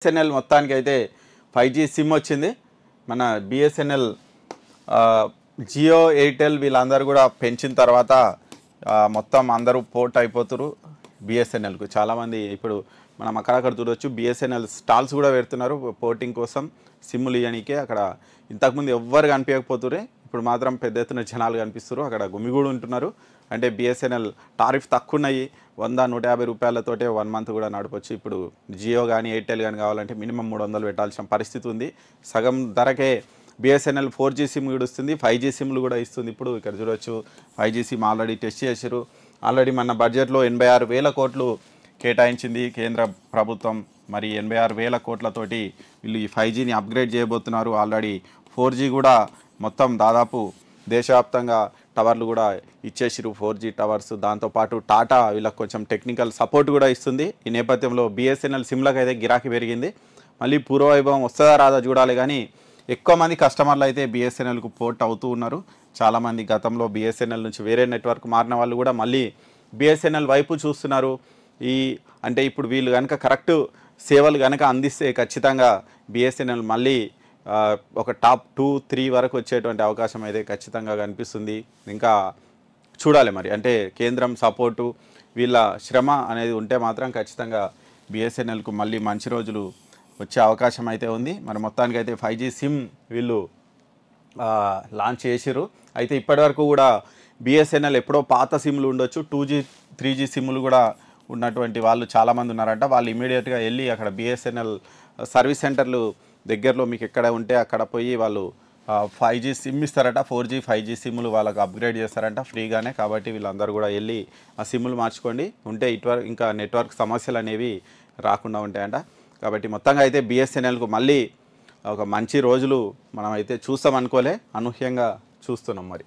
BSNL మొత్తానికి అయితే 5G SIM వచ్చింది. మన బిఎస్ఎన్ఎల్ జియో ఎయిర్టెల్ వీళ్ళందరూ కూడా పెంచిన తర్వాత మొత్తం అందరూ పోర్ట్ అయిపోతున్నారు బిఎస్ఎన్ఎల్కు. చాలామంది ఇప్పుడు మనం అక్కడక్కడ చూడవచ్చు బిఎస్ఎన్ఎల్ స్టాల్స్ కూడా పెడుతున్నారు పోర్టింగ్ కోసం సిమ్ములు ఇవ్వడానికే. అక్కడ ఇంతకుముందు ఎవ్వరు కనిపించకపోతురే, ఇప్పుడు మాత్రం పెద్ద ఎత్తున జనాలు కనిపిస్తారు. అక్కడ గుమిగూడు ఉంటున్నారు. అంటే బిఎస్ఎన్ఎల్ టారిఫ్ తక్కువ ఉన్నాయి, 100-150 రూపాయలతోటే 1 మంత్ కూడా నడపచ్చు. ఇప్పుడు జియో కానీ ఎయిర్టెల్ కానీ కావాలంటే మినిమం 300 పెట్టాల్సిన పరిస్థితి ఉంది. సగం ధరకే బిఎస్ఎన్ఎల్ 4G సిమ్ కూడా ఇస్తుంది, 5G సిమ్లు కూడా ఇస్తుంది. ఇప్పుడు ఇక్కడ చూడవచ్చు 5G సిమ్ ఆల్రెడీ టెస్ట్ చేశారు. ఆల్రెడీ మన బడ్జెట్లో 86,000 కోట్లు కేటాయించింది కేంద్ర ప్రభుత్వం. మరి 86,000 కోట్లతోటి వీళ్ళు ఈ 5Gని అప్గ్రేడ్ చేయబోతున్నారు. ఆల్రెడీ 4G కూడా మొత్తం దాదాపు దేశవ్యాప్తంగా టవర్లు కూడా ఇచ్చేసిరు, 4G టవర్స్. దాంతోపాటు టాటా వీళ్ళకి కొంచెం టెక్నికల్ సపోర్ట్ కూడా ఇస్తుంది. ఈ నేపథ్యంలో బిఎస్ఎన్ఎల్ సిమ్లకు అయితే గిరాకీ పెరిగింది. మళ్ళీ పూర్వవైభవం వస్తుందా రాదా చూడాలి. కానీ ఎక్కువ మంది కస్టమర్లు అయితే బిఎస్ఎన్ఎల్కు పోర్ట్ అవుతూ ఉన్నారు. చాలామంది గతంలో బిఎస్ఎన్ఎల్ నుంచి వేరే నెట్వర్క్ మారిన వాళ్ళు కూడా మళ్ళీ బిఎస్ఎన్ఎల్ వైపు చూస్తున్నారు. అంటే ఇప్పుడు వీళ్ళు కనుక కరెక్ట్ సేవలు కనుక అందిస్తే ఖచ్చితంగా బిఎస్ఎన్ఎల్ మళ్ళీ ఒక టాప్ 2-3 వరకు వచ్చేటువంటి అవకాశం అయితే ఖచ్చితంగా కనిపిస్తుంది. ఇంకా చూడాలి మరి. అంటే కేంద్రం సపోర్టు వీళ్ళ శ్రమ అనేది ఉంటే మాత్రం ఖచ్చితంగా బిఎస్ఎన్ఎల్కు మళ్ళీ మంచి రోజులు వచ్చే అవకాశం అయితే ఉంది. మరి మొత్తానికి అయితే 5G సిమ్ వీళ్ళు లాంచ్ చేసిరు. అయితే ఇప్పటివరకు కూడా బిఎస్ఎన్ఎల్ ఎప్పుడో పాత సిమ్లు ఉండొచ్చు, 2G 3G సిమ్లు కూడా ఉన్నటువంటి వాళ్ళు చాలామంది ఉన్నారంట. వాళ్ళు ఇమీడియట్గా వెళ్ళి అక్కడ బిఎస్ఎన్ఎల్ సర్వీస్ సెంటర్లు దగ్గరలో మీకు ఎక్కడ ఉంటే అక్కడ పోయి వాళ్ళు 5G సిమ్ ఇస్తారట. 4G 5G సిమ్లు వాళ్ళకు అప్గ్రేడ్ చేస్తారంట ఫ్రీగానే. కాబట్టి వీళ్ళందరూ కూడా వెళ్ళి ఆ సిమ్లు మార్చుకోండి, ఉంటే ఇంకా నెట్వర్క్ సమస్యలు అనేవి రాకుండా ఉంటాయంట. కాబట్టి మొత్తంగా అయితే బిఎస్ఎన్ఎల్కు మళ్ళీ ఒక మంచి రోజులు మనం అయితే చూస్తాం అనుకోలే, అనూహ్యంగా చూస్తున్నాం మరి.